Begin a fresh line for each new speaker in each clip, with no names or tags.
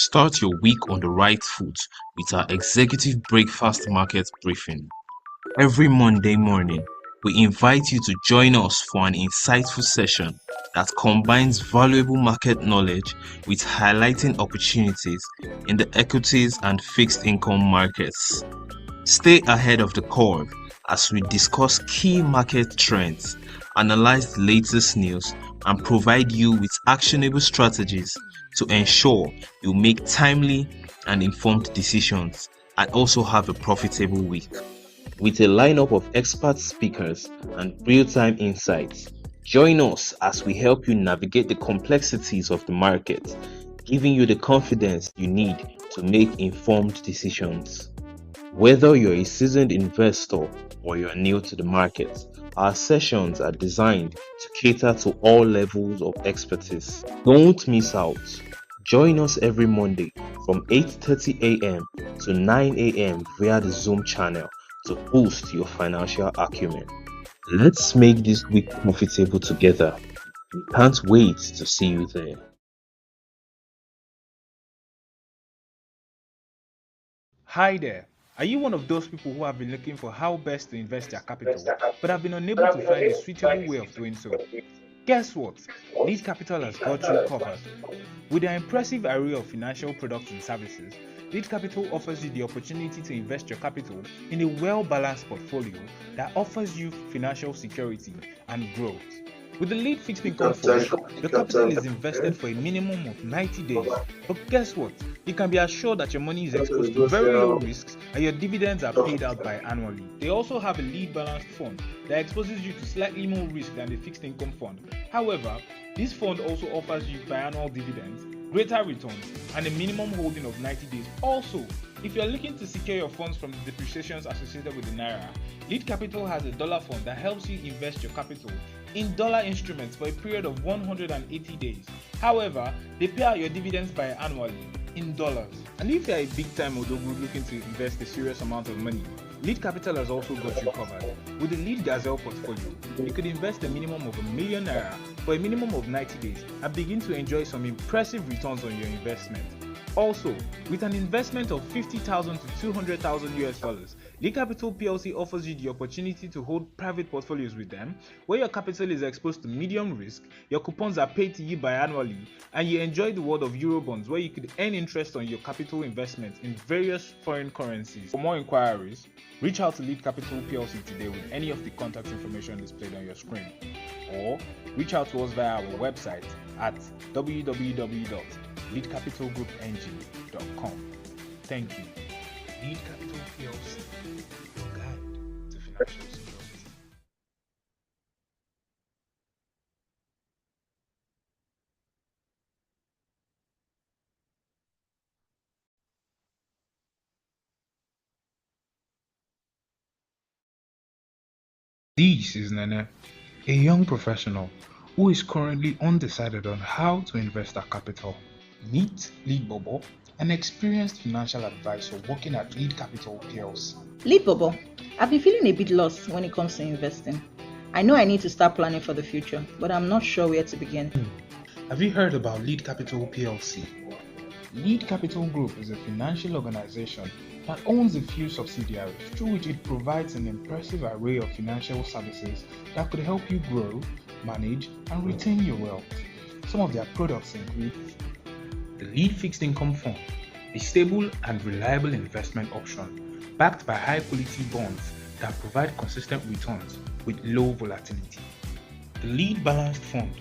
Start your week on the right foot with our executive breakfast market briefing. Every Monday morning, we invite you to join us for an insightful session that combines valuable market knowledge with highlighting opportunities in the equities and fixed income markets. Stay ahead of the curve as we discuss key market trends, analyze the latest news, and provide you with actionable strategies to ensure you make timely and informed decisions and also have a profitable week. With a lineup of expert speakers and real-time insights, join us as we help you navigate the complexities of the market, giving you the confidence you need to make informed decisions. Whether you're a seasoned investor or you're new to the market, our sessions are designed to cater to all levels of expertise. Don't miss out. Join us every Monday from 8:30 a.m. to 9 a.m. via the Zoom channel to boost your financial acumen. Let's make this week profitable together. We can't wait to see you there.
Hi there. Are you one of those people who have been looking for how best to invest their capital, but have been unable to find a suitable way of doing so? Guess what? Lead Capital has got you covered. With their impressive array of financial products and services, Lead Capital offers you the opportunity to invest your capital in a well-balanced portfolio that offers you financial security and growth. With the Lead Fixed Income Fund, your capital is invested for a minimum of 90 days. But guess what? You can be assured that your money is exposed to very low risks and your dividends are paid out biannually. They also have a Lead Balanced Fund that exposes you to slightly more risk than the Fixed Income Fund. However, this fund also offers you biannual dividends, greater returns, and a minimum holding of 90 days. Also, if you are looking to secure your funds from the depreciations associated with the Naira, Lead Capital has a dollar fund that helps you invest your capital in dollar instruments for a period of 180 days. However, they pay out your dividends biannually in dollars. And if you are a big-time Odogu looking to invest a serious amount of money, Lead Capital has also got you covered. With the Lead Gazelle portfolio, you could invest a minimum of $1 million for a minimum of 90 days and begin to enjoy some impressive returns on your investment. Also, with an investment of $50,000 to $200,000 US, Lead Capital PLC offers you the opportunity to hold private portfolios with them, where your capital is exposed to medium risk, your coupons are paid to you biannually, and you enjoy the world of Eurobonds, where you could earn interest on your capital investment in various foreign currencies. For more inquiries, reach out to Lead Capital PLC today with any of the contact information displayed on your screen, or reach out to us via our website at www.leadcapitalgroupng.com. Thank you. Lead Capital PLC, your guide to financial security. This is Nene, a young professional who is currently undecided on how to invest her capital. Meet Lead Bobo, an experienced financial advisor working at Lead Capital PLC.
Lead Bobo, I've been feeling a bit lost when it comes to investing. I know I need to start planning for the future, but I'm not sure where to begin.
Have you heard about Lead Capital PLC? Lead Capital Group is a financial organization that owns a few subsidiaries through which it provides an impressive array of financial services that could help you grow, manage, and retain your wealth. Some of their products include the Lead Fixed Income Fund, a stable and reliable investment option backed by high-quality bonds that provide consistent returns with low volatility. The Lead Balanced Fund,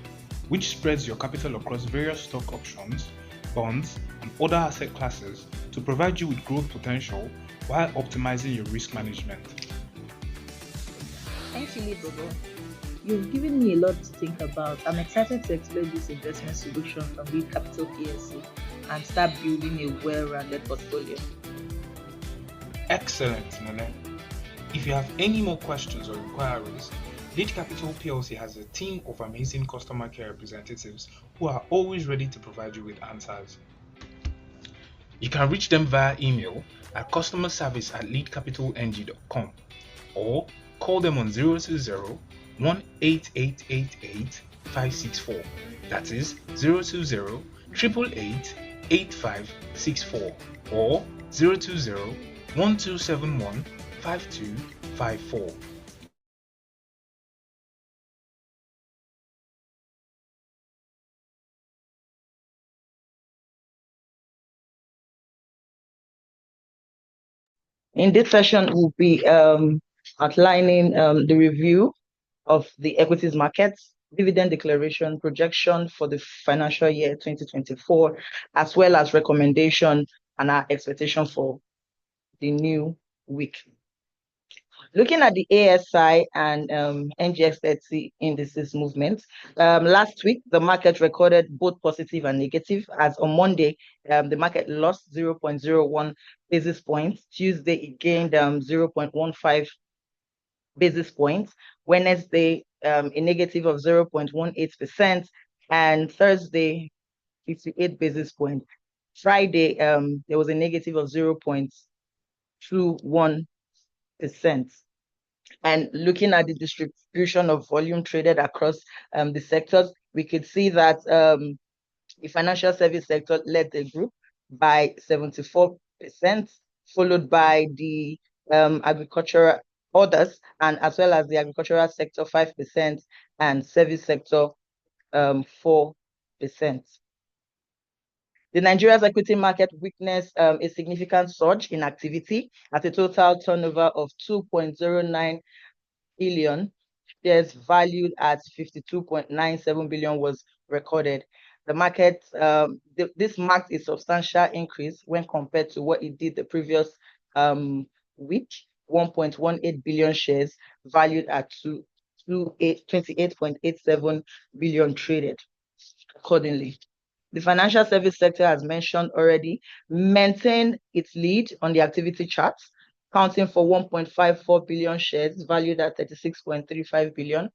which spreads your capital across various stock options, bonds, and other asset classes to provide you with growth potential while optimizing your risk management.
Thank you, Lead Bobo. You've given me a lot to think about. I'm excited to explore this investment solution from Lead Capital PLC and start building a well-rounded portfolio.
Excellent, Nene. If you have any more questions or inquiries, Lead Capital PLC has a team of amazing customer care representatives who are always ready to provide you with answers. You can reach them via email at customerservice@leadcapitalng.com or call them on 020-18888-564. That is 020-888-564. 8564 or 020 1271 5254.
In this session, we'll be outlining the review of the equities markets, dividend declaration projection for the financial year 2024, as well as recommendation and our expectation for the new week. Looking at the ASI and NGX30 indices movement, last week the market recorded both positive and negative. As on Monday, the market lost 0.01 basis points. Tuesday, it gained 0.15 basis points. Wednesday, a negative of 0.18%, and Thursday, 58 basis points. Friday, there was a negative of 0.21%. And looking at the distribution of volume traded across the sectors, we could see that the financial service sector led the group by 74%, followed by the agricultural others, and as well as the agricultural sector 5% and service sector 4%. The Nigeria's equity market witnessed a significant surge in activity at a total turnover of 2.09 billion. Shares valued at 52.97 billion was recorded. The market, this marked a substantial increase when compared to what it did the previous week. 1.18 billion shares valued at 28.87 billion traded accordingly. The financial service sector, as mentioned already, maintained its lead on the activity charts, accounting for 1.54 billion shares valued at 36.35 billion,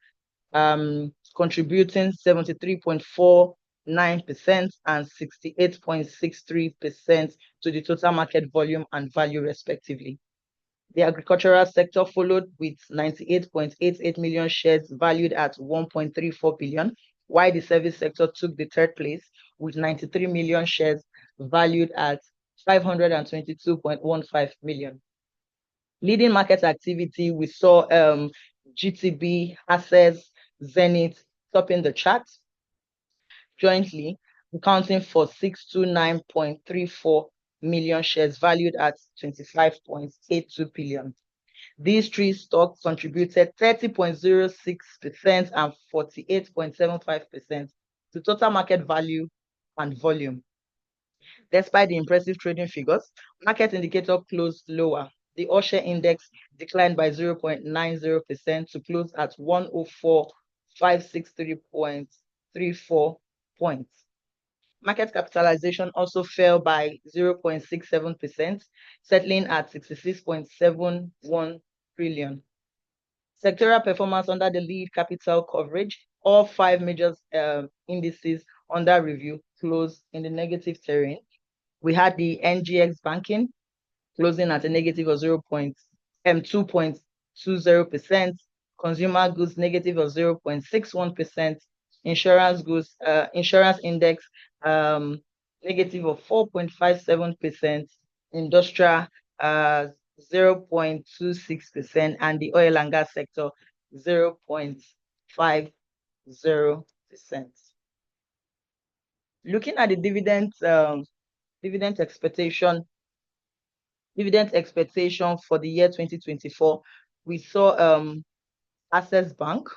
contributing 73.49% and 68.63% to the total market volume and value respectively. The agricultural sector followed with 98.88 million shares valued at 1.34 billion, while the service sector took the third place with 93 million shares valued at 522.15 million. Leading market activity, we saw GTB, Access, Zenith topping the chart jointly, accounting for 629.34 million shares valued at 25.82 billion. These three stocks contributed 30.06% and 48.75% to total market value and volume. Despite the impressive trading figures, market indicator closed lower. The All-Share Index declined by 0.90% to close at 104,563.34 points. Market capitalization also fell by 0.67%, settling at 66.71 trillion. Sectoral performance under the lead capital coverage, all five major indices under review closed in the negative terrain. We had the NGX banking closing at a negative of 2.20%, consumer goods negative of 0.61%, insurance goods, insurance index negative of 4.57%, industrial 0.26%, and the oil and gas sector 0.50%. Looking at the dividend expectation for the year 2024, we saw Access Bank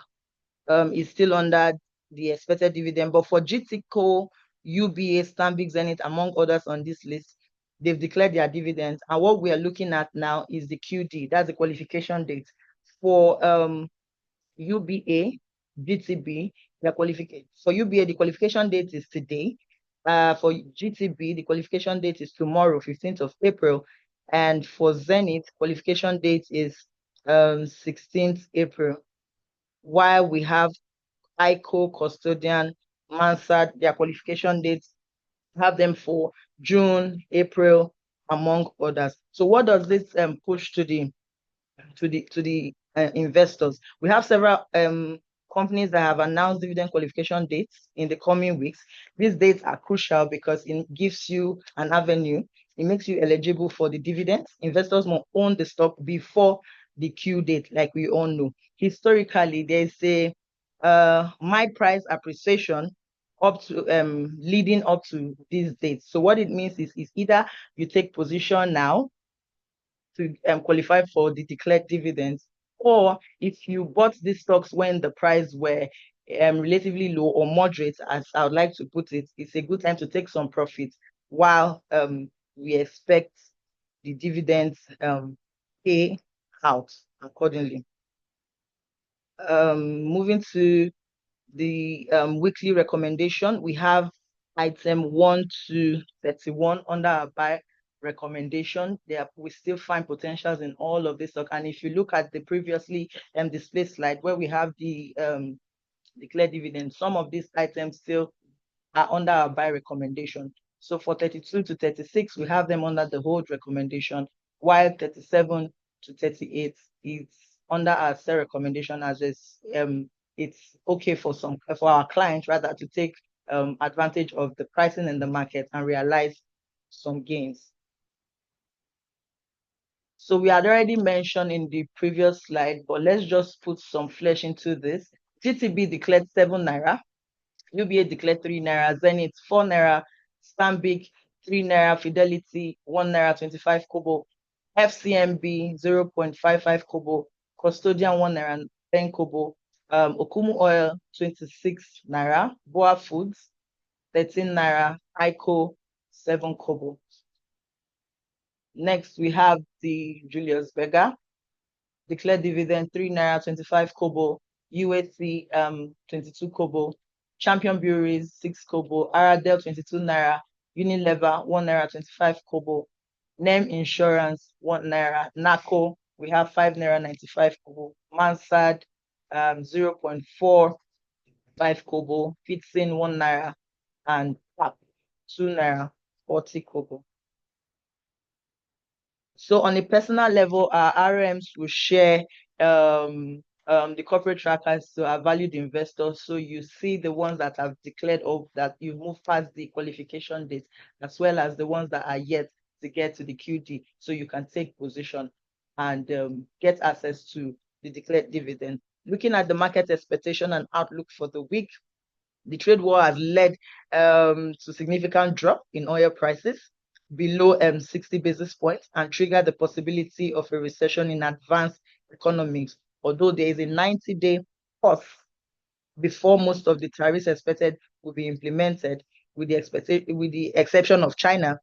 is still under the expected dividend, but for GTCO, UBA, Stanbic, Zenith, among others on this list, they've declared their dividends. And what we are looking at now is the QD, that's the qualification date. For UBA, GTB, for UBA, the qualification date is today. For GTB, the qualification date is tomorrow, 15th of April. And for Zenith, qualification date is 16th April. While we have ICO, Custodian, Mansard, their qualification dates, have them for June, April, among others. So what does this push to the investors? We have several companies that have announced dividend qualification dates in the coming weeks. These dates are crucial because it gives you an avenue. It makes you eligible for the dividends. Investors must own the stock before the Q date, like we all know. Historically, there's a my price appreciation up to leading up to these dates. So what it means is either you take position now to qualify for the declared dividends, or if you bought these stocks when the price were relatively low or moderate, as I would like to put it, it's a good time to take some profits while we expect the dividends pay out accordingly. Moving to the weekly recommendation, we have item 1 to 31 under our buy recommendation. We still find potentials in all of this stock. And if you look at the previously displayed slide where we have the declared dividend, some of these items still are under our buy recommendation. So for 32 to 36, we have them under the hold recommendation, while 37 to 38 is under our sell recommendation, as it's okay for our clients rather to take advantage of the pricing in the market and realize some gains. So we had already mentioned in the previous slide, but let's just put some flesh into this. GTB declared 7 naira, UBA declared 3 naira, Zenith 4 naira, Stanbic 3 naira, Fidelity 1 naira 25 kobo, FCMB 0.55 kobo, Custodian 1 naira 10 kobo, Okumu Oil 26 naira, Boa Foods 13 naira, ICO 7 kobo. Next, we have the Julius Berger declared dividend 3 naira 25 kobo, USC 22 kobo, Champion Breweries 6 kobo, Aradel 22 naira, Unilever 1 naira 25 kobo, NEM Insurance 1 naira, NACO we have 5 naira 95 kobo, Mansard 0.45 kobo, Fitsin 1 naira, and PAP 2 naira 40 kobo. So on a personal level, our RMs will share the corporate trackers to our valued investors. So you see the ones that have declared or that you've moved past the qualification date, as well as the ones that are yet to get to the QD. So you can take position and get access to the declared dividend. Looking at the market expectation and outlook for the week, the trade war has led to significant drop in oil prices below 60 basis points and triggered the possibility of a recession in advanced economies, although there is a 90-day pause before most of the tariffs expected will be implemented, with the exception of China.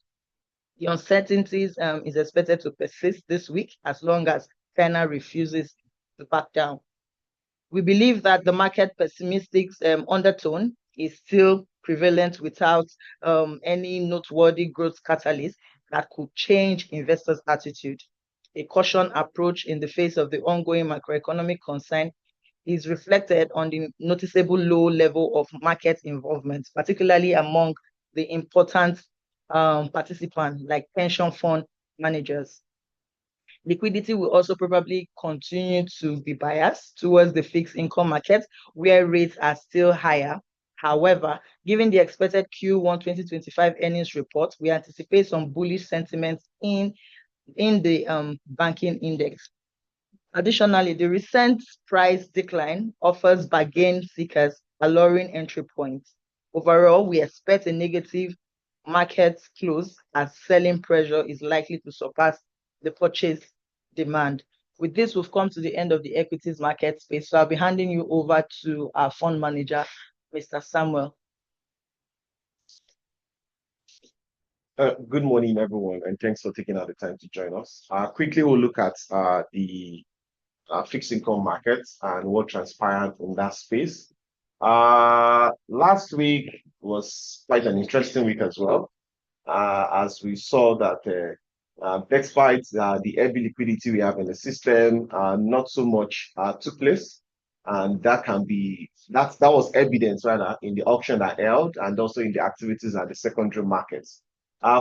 The uncertainties is expected to persist this week as long as China refuses to back down. We believe that the market pessimistic undertone is still prevalent without any noteworthy growth catalyst that could change investors' attitude. A caution approach in the face of the ongoing macroeconomic concern is reflected on the noticeable low level of market involvement, particularly among the important participants like pension fund managers. Liquidity will also probably continue to be biased towards the fixed income market, where rates are still higher. However, given the expected Q1 2025 earnings report, we anticipate some bullish sentiments in the banking index. Additionally, the recent price decline offers bargain seekers alluring entry points. Overall, we expect a negative market close as selling pressure is likely to surpass the purchase demand. With this, we've come to the end of the equities market space. So I'll be handing you over to our fund manager, Mr. Samuel.
Good morning, everyone, and thanks for taking out the time to join us. Quickly, we'll look at the fixed income markets and what transpired in that space. Last week was quite an interesting week as well, as we saw that despite the heavy liquidity we have in the system, not so much took place, and that was evidence rather in the auction that held and also in the activities at the secondary markets.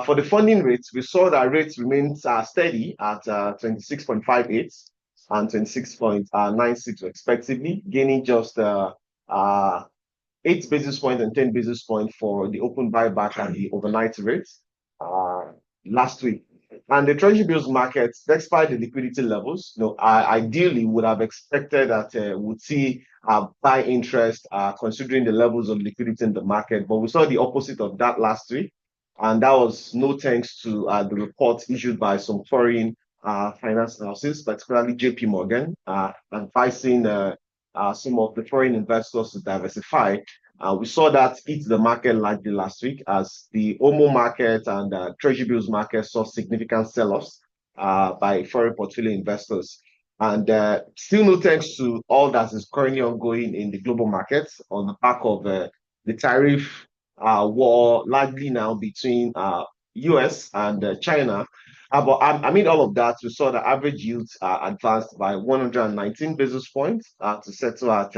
For the funding rates, we saw that rates remained steady at 26.58 and 26.96 respectively, gaining just uh, 8 basis points and 10 basis points for the open buyback and the overnight rates last week. And the Treasury bills market, despite the liquidity levels, ideally would have expected that we'd see buy interest considering the levels of liquidity in the market. But we saw the opposite of that last week. And that was no thanks to the reports issued by some foreign finance houses, particularly JP Morgan, advising some of the foreign investors to diversify. We saw that hit the market largely last week as the OMO market and Treasury bills market saw significant sell-offs by foreign portfolio investors. And still no thanks to all that is currently ongoing in the global markets on the back of the tariff war largely now between US and China. But amid all of that, we saw the average yields advanced by 119 basis points to settle at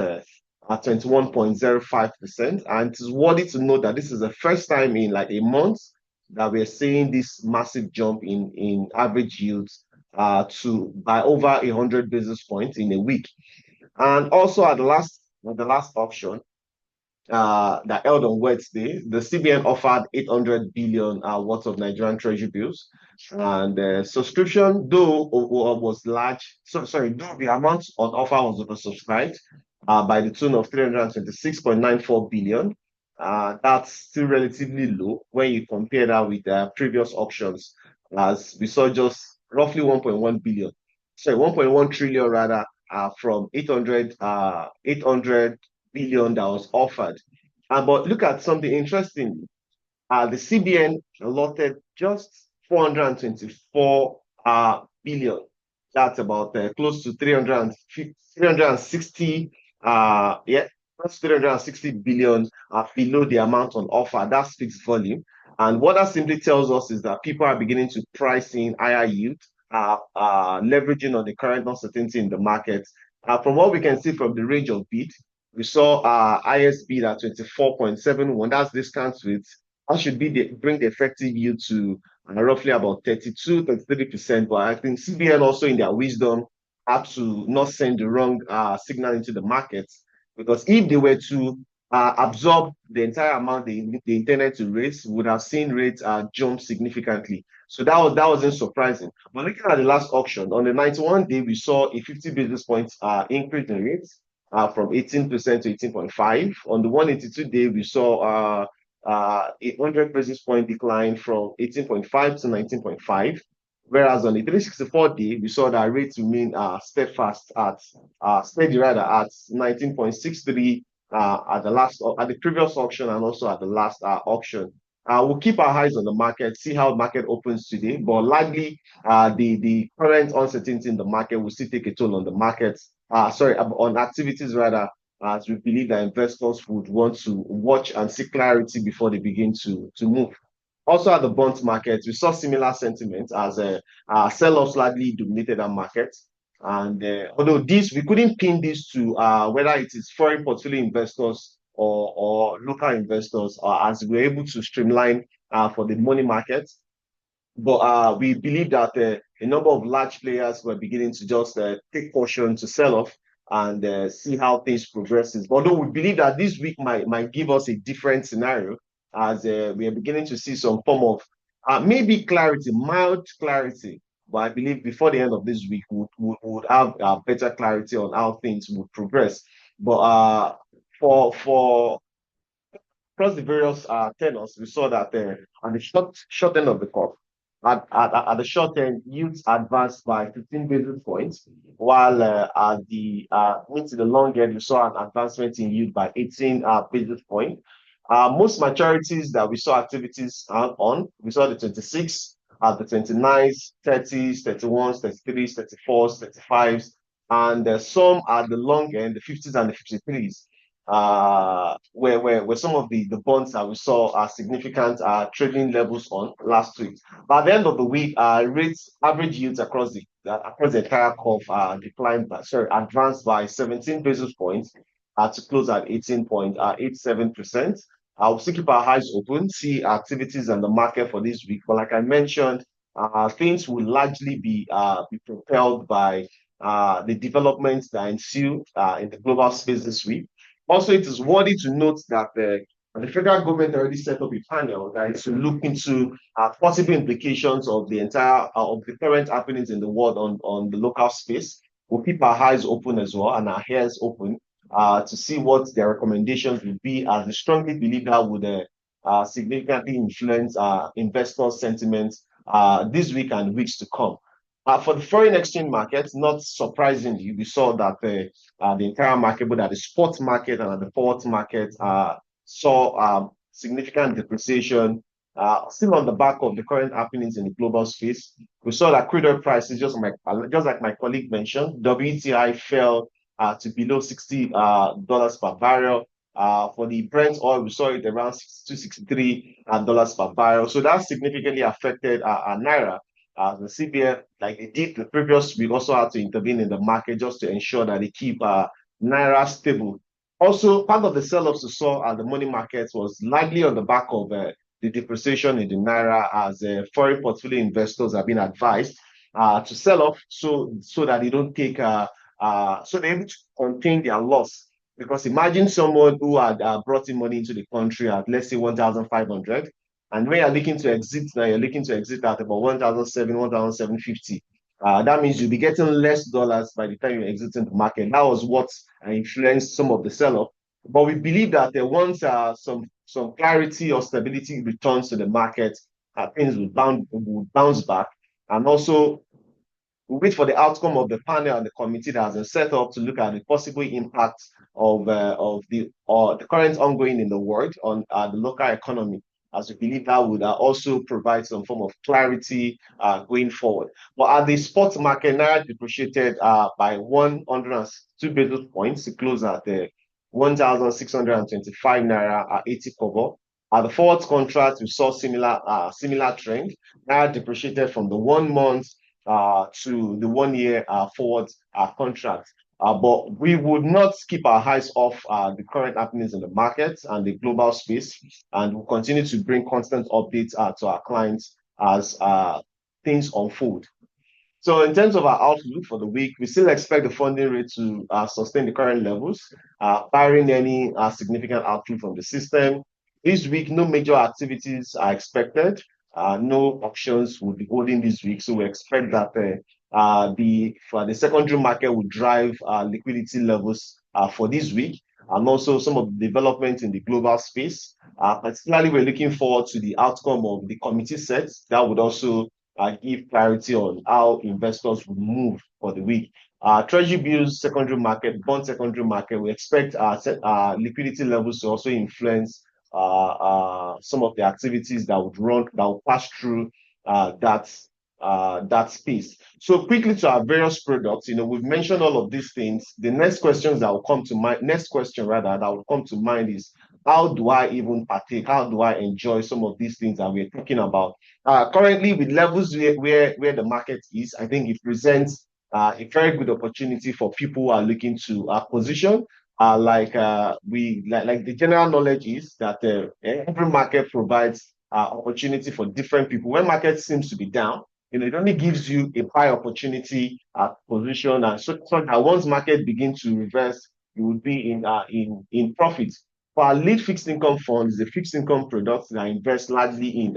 21.05%. And it is worthy to note that this is the first time in like a month that we're seeing this massive jump in average yields to by over 100 basis points in a week. And also at the last auction, that held on Wednesday, the CBN offered 800 billion worth of Nigerian treasury bills. And subscription, though was large, though the amount on offer was oversubscribed by the tune of 326.94 billion. That's still relatively low when you compare that with previous auctions, as we saw just roughly 1.1 billion, 1.1 trillion rather, from 800 billion that was offered. But look at something interesting. The CBN allotted just 424 billion. That's about close to 360 that's 360 billion below the amount on offer. That speaks volume. And what that simply tells us is that people are beginning to price in higher yield, leveraging on the current uncertainty in the market. From what we can see from the range of bid, we saw IS bid at 24.71. That's discounts with that should be bring the effective yield to roughly about 32, 33%. But I think CBN also in their wisdom had to not send the wrong signal into the markets, because if they were to absorb the entire amount they intended to raise, would have seen rates jump significantly. So that wasn't surprising. But looking at the last auction, on the 91 day, we saw a 50 basis points increase in rates from 18% to 18.5. On the 182 day, we saw a 100 basis point decline from 18.5 to 19.5. Whereas on the 364 day, we saw that rates remain steadfast at steady rather at 19.63 at the previous auction and also at the last auction. We'll keep our eyes on the market, see how the market opens today, but likely the current uncertainty in the market will still take a toll on the markets. On activities rather, as we believe that investors would want to watch and see clarity before they begin to move. Also at the bonds market, we saw similar sentiment as sell-offs largely dominated our market. And although we couldn't pin this to whether it is foreign portfolio investors or local investors, as we were able to streamline for the money market. But we believe that a number of large players were beginning to just take caution to sell off and see how things progresses. Although we believe that this week might give us a different scenario, as we are beginning to see some form of maybe clarity, mild clarity. But I believe before the end of this week, we would have better clarity on how things would progress. But for across the various tenors, we saw that on the short end of the curve, at the short end, yields advanced by 15 basis points, while at the into the long end, we saw an advancement in yield by 18 basis points. Most maturities that we saw activities on, we saw the 26, the 29s, 30s, 31s, 33s, 34s, 35s, and some at the long end, the 50s and the 53s. Where some of the bonds that we saw significant trading levels on last week. By the end of the week, rates average yields across the entire curve advanced by 17 basis points to close at 18.87%. I'll still keep our eyes open, see activities in the market for this week. But like I mentioned, things will largely be propelled by the developments that ensue in the global space this week. Also, it is worthy to note that the federal government already set up a panel that is to look into possible implications of the entire of the current happenings in the world on the local space. We'll keep our eyes open as well and our ears open to see what their recommendations would be, as we strongly believe that would significantly influence investor sentiment this week and weeks to come. For the foreign exchange market, not surprisingly, we saw that the entire market, both at the spot market and at the forward market, saw significant depreciation. Still on the back of the current happenings in the global space, we saw that crude oil prices, just like my colleague mentioned, WTI fell to below $60 per barrel. For the Brent oil, we saw it around $62, $63 per barrel. So that significantly affected our naira. The CBN, like they did the previous week, also had to intervene in the market just to ensure that they keep naira stable. Also, part of the sell-offs we saw at the money markets was likely on the back of the depreciation in the naira, as foreign portfolio investors have been advised to sell off so that they don't take so they're able to contain their loss. Because imagine someone who had brought in money into the country at, let's say, 1,500, and when you're looking to exit now, you're looking to exit at about 1,700, 1,750. That means you'll be getting less dollars by the time you exit in the market. That was what influenced some of the sell-off. But we believe that once some clarity or stability returns to the market, things will bounce back. And also, we wait for the outcome of the panel and the committee that has been set up to look at the possible impact of the current ongoing in the world on the local economy, as we believe that would also provide some form of clarity going forward. But at the spot market, naira depreciated by 102 basis points to close at 1,625 naira 80 kobo. At the forward contract, we saw similar trend. Naira depreciated from the 1 month to the 1 year forward contract. But we would not keep our eyes off the current happenings in the market and the global space, and we'll continue to bring constant updates to our clients as things unfold. So in terms of our outlook for the week, we still expect the funding rate to sustain the current levels, barring any significant outflow from the system. This week, no major activities are expected. No auctions will be holding this week, so we expect that for the secondary market will drive liquidity levels for this week, and also some of the developments in the global space. Particularly, we're looking forward to the outcome of the committee sets that would also give clarity on how investors will move for the week. Treasury bills secondary market, bond secondary market, we expect liquidity levels to also influence some of the activities that will pass through that space. So quickly to our various products, we've mentioned all of these things. The next question that will come to mind is, how do I even partake? How do I enjoy some of these things that we're talking about? Currently, with levels where the market is, I think it presents a very good opportunity for people who are looking to position. Like the general knowledge is that every market provides opportunity for different people. When market seems to be down, it only gives you a buy opportunity position, and so that once market begins to reverse, you would be in profit. For our lead fixed income funds, the fixed income products that invest largely in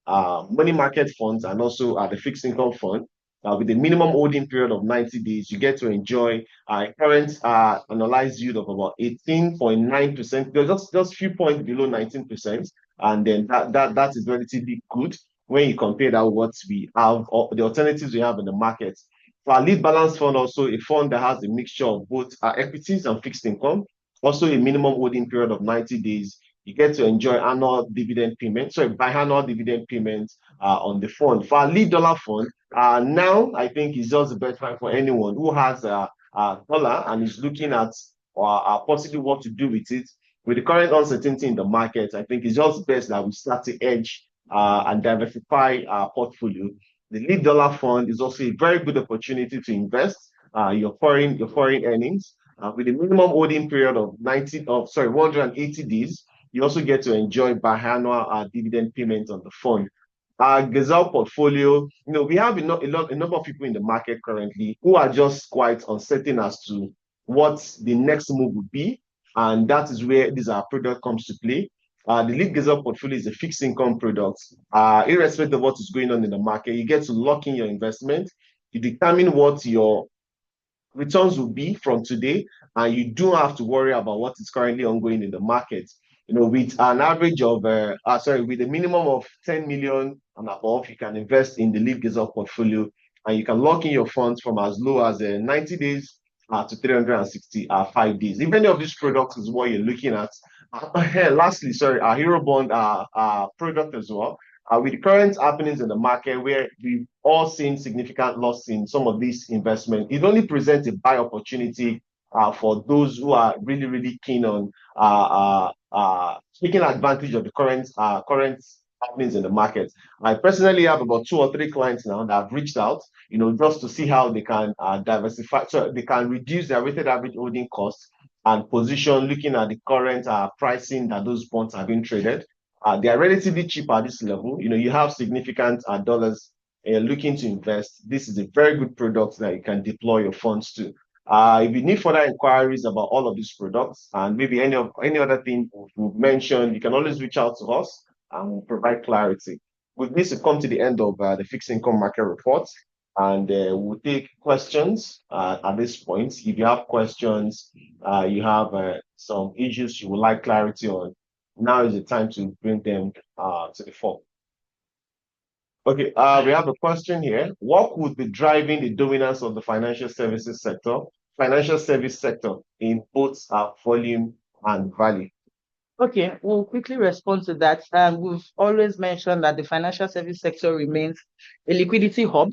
money market funds and also the fixed income fund. With a minimum holding period of 90 days, you get to enjoy a current annualized yield of about 18.9%, just a few points below 19%. And then that is relatively good when you compare that with what we have, or the alternatives we have in the market. For our lead balance fund, also a fund that has a mixture of both equities and fixed income, also a minimum holding period of 90 days. You get to enjoy annual dividend payments, so biannual dividend payments on the fund. For our lead dollar fund, now I think it's just the best time for anyone who has a dollar and is looking at possibly what to do with it. With the current uncertainty in the market, I think it's just best that we start to hedge and diversify our portfolio. The lead dollar fund is also a very good opportunity to invest your foreign earnings. With a minimum holding period of 180 days, you also get to enjoy biannual dividend payments on the fund. Gazelle portfolio, we have a number of people in the market currently who are just quite uncertain as to what the next move would be, and that is where this our product comes to play. The Lead Gazelle portfolio is a fixed income product. Irrespective of what is going on in the market, you get to lock in your investment. You determine what your returns will be from today, and you don't have to worry about what is currently ongoing in the market. With an average of, with a minimum of 10 million and above, you can invest in the Lead Gazelle portfolio, and you can lock in your funds from as low as 90 days to 365 days. If any of these products is what you're looking at, lastly, our Hero Bond product as well. With the current happenings in the market where we've all seen significant loss in some of these investments, it only presents a buy opportunity for those who are really, really keen on taking advantage of the current happenings in the market. I personally have about 2 or 3 clients now that have reached out, just to see how they can diversify, so they can reduce their weighted average holding costs and position, looking at the current pricing that those bonds are being traded. They are relatively cheap at this level. You have significant dollars looking to invest. This is a very good product that you can deploy your funds to. If you need further inquiries about all of these products and maybe any other thing we've mentioned, you can always reach out to us and we'll provide clarity. With this, we come to the end of the fixed income market report, and we'll take questions at this point. If you have questions, you have some issues you would like clarity on, now is the time to bring them to the fore. Okay, we have a question here. What would be driving the dominance of the financial service sector in both volume and value?
Okay, we'll quickly respond to that. We've always mentioned that the financial service sector remains a liquidity hub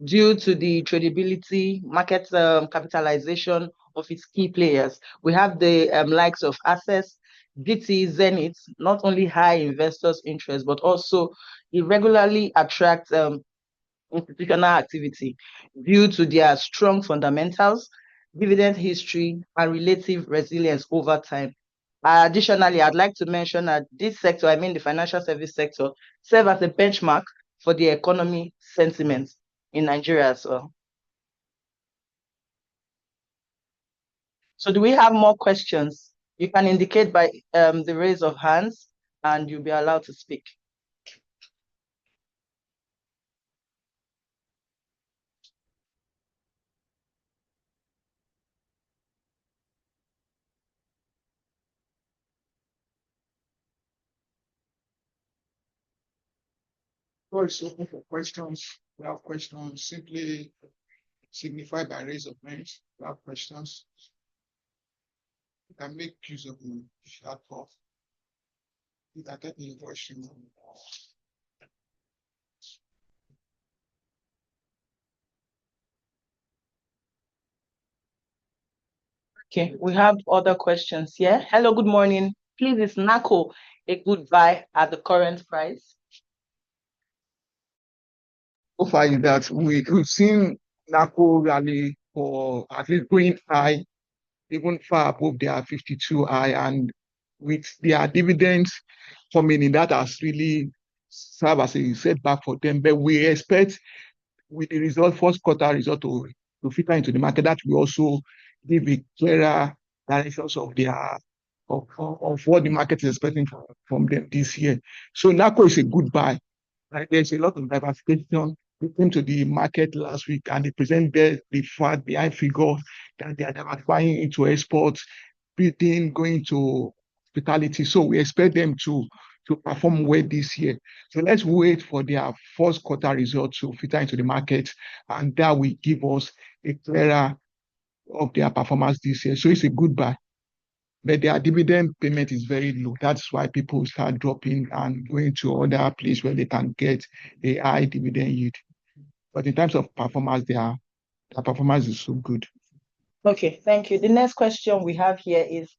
due to the tradability, market capitalization of its key players. We have the likes of Access, GT, Zenith, not only high investors' interest, but also it regularly attracts institutional activity due to their strong fundamentals, dividend history, and relative resilience over time. Additionally, I'd like to mention that this sector, I mean the financial service sector, serves as a benchmark for the economy sentiment in Nigeria as well. So do we have more questions? You can indicate by the raise of hands and you'll be allowed to speak.
Floor is open for questions. We have questions, simply signify by raise of hands. We have questions. You can make use of the chat box. You can get the question.
Okay, we have other questions here. Hello, good morning. Please, is NACO a good buy at the current price?
So far is that we've seen NACO rally for at least going high, even far above their 52 high, and with their dividends coming in, that has really served as a setback for them. But we expect with the result, first quarter result to filter into the market, that will also give a clearer directions of their of what the market is expecting from them this year. So NACO is a good buy. Right? There's a lot of diversification. We came to the market last week and they present the fact behind figure that they are diversifying into exports, building, going to hospitality. So we expect them to perform well this year. So let's wait for their first quarter results to filter into the market, and that will give us a clearer of their performance this year. So it's a good buy. But their dividend payment is very low. That's why people start dropping and going to other places where they can get a high dividend yield. But in terms of performance, their performance is so good.
Okay, thank you. The next question we have here is,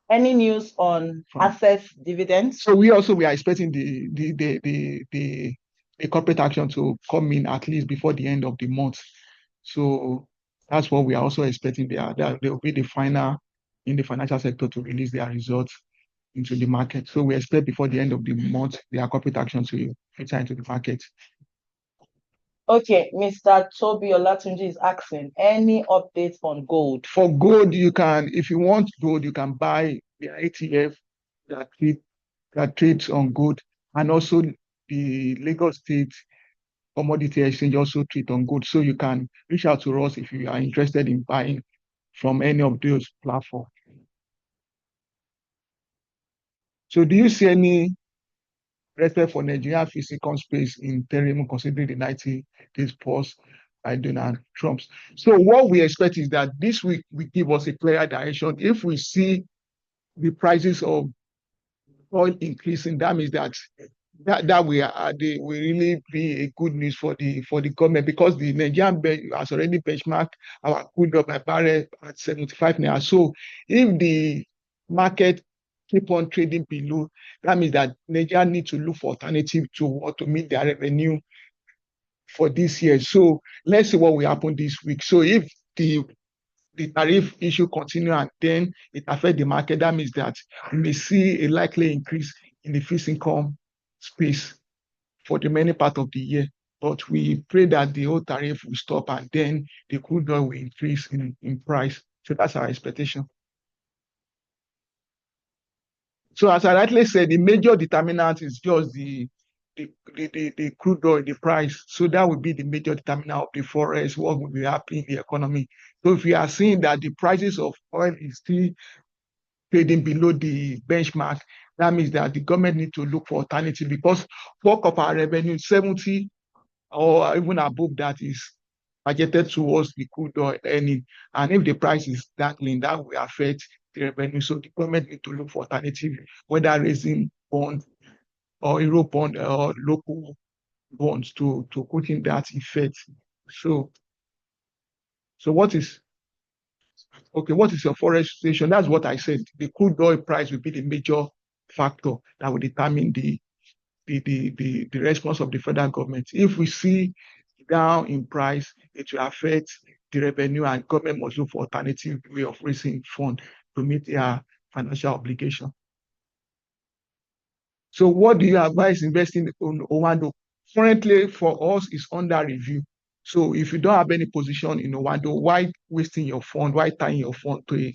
any news on Access dividends?
So we are expecting the corporate action to come in at least before the end of the month. So that's what we are also expecting. There will be the final in the financial sector to release their results into the market. So we expect before the end of the month, their corporate action to filter into the market.
Okay, Mr. Toby Olatunji is asking, any updates on gold?
For gold, you can, if you want gold, you can buy the ETF that trades on gold, and also the Lagos State Commodity Exchange also trade on gold. So you can reach out to us if you are interested in buying from any of those platforms. So do you see any respect for Nigerian fixed income space in interim considering the 90 days pause by Donald Trump? So what we expect is that this week will give us a clear direction. If we see the prices of oil increasing, that means that they will really be a good news for the government, because the Nigerian has already benchmarked our crude oil by barrel at 75 naira. So if the market keep on trading below, that means that Nigeria need to look for alternative to meet their revenue for this year. So let's see what will happen this week. So if the tariff issue continue and then it affect the market, that means that we may see a likely increase in the fixed income space for the remaining part of the year. But we pray that the whole tariff will stop and then the crude oil will increase in price. So that's our expectation. So as I rightly said, the major determinant is just the crude oil, the price. So that would be the major determinant of the forex, what will be happening in the economy. So if we are seeing that the prices of oil is still trading below the benchmark, that means that the government need to look for alternative, because bulk of our revenue, 70 or even above that, is budgeted towards the crude oil earning. And if the price is dangling, that will affect the revenue. So the government need to look for alternative, whether raising bond or euro bond or local bonds to put in that effect. So what is your forex situation? That's what I said. The crude oil price will be the major factor that will determine the response of the federal government. If we see down in price, it will affect the revenue, and government must look for alternative way of raising funds to meet their financial obligation. So what do you advise investing on Owando? Currently for us is under review. So if you don't have any position in Owando, why wasting your fund? Why tying your fund to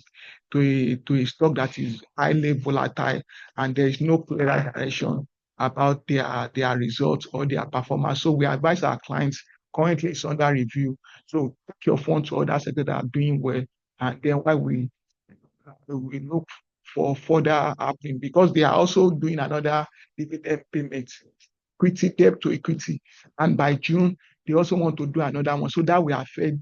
a stock that is highly volatile and there is no clear direction about their results or their performance? So we advise our clients, currently it's under review. So take your fund to other sectors that are doing well, and then while we look for further happening, because they are also doing another dividend payment, equity debt to equity, and by June they also want to do another one. So that will affect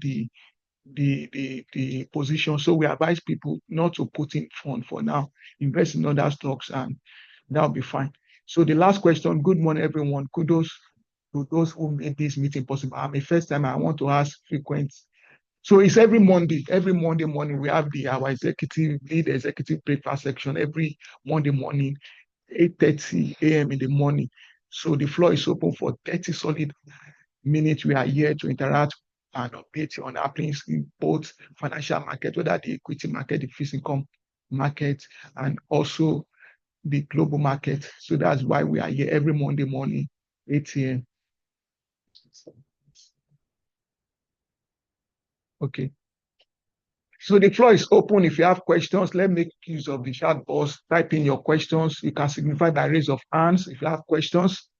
the position. So we advise people not to put in fund for now, invest in other stocks, and that'll be fine. So the last question: good morning, everyone. Kudos to those who made this meeting possible. I'm a first time. I want to ask frequent. So it's every Monday morning we have our lead executive breakfast section every Monday morning, 8:30 a.m. in the morning. So the floor is open for 30 solid minutes. We are here to interact and update you on happenings in both financial market, whether the equity market, the fixed income market, and also the global market. So that's why we are here every Monday morning, 8 a.m. Okay. So the floor is open. If you have questions, let's make use of the chat box. Type in your questions. You can signify by raise of hands if you have questions.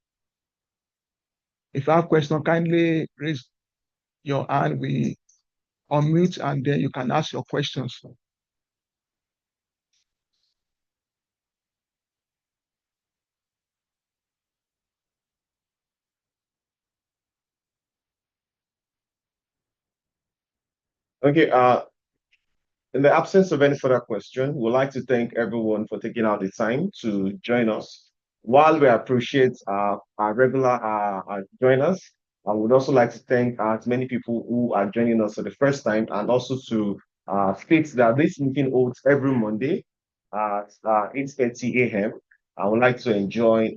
If you have questions, kindly raise your hand. We unmute and then you can ask your questions.
Okay, in the absence of any further question, we'd like to thank everyone for taking out the time to join us. While we appreciate our regular joiners, I would also like to thank as many people who are joining us for the first time, and also to state that this meeting holds every Monday at 8:30 a.m. I would like to enjoin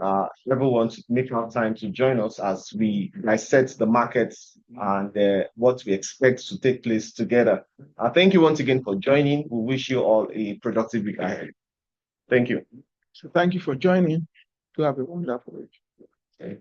everyone to make our time to join us as we dissect the markets and what we expect to take place together. Thank you once again for joining. We wish you all a productive week ahead. Thank you.
So thank you for joining. To have a wonderful week.
Okay.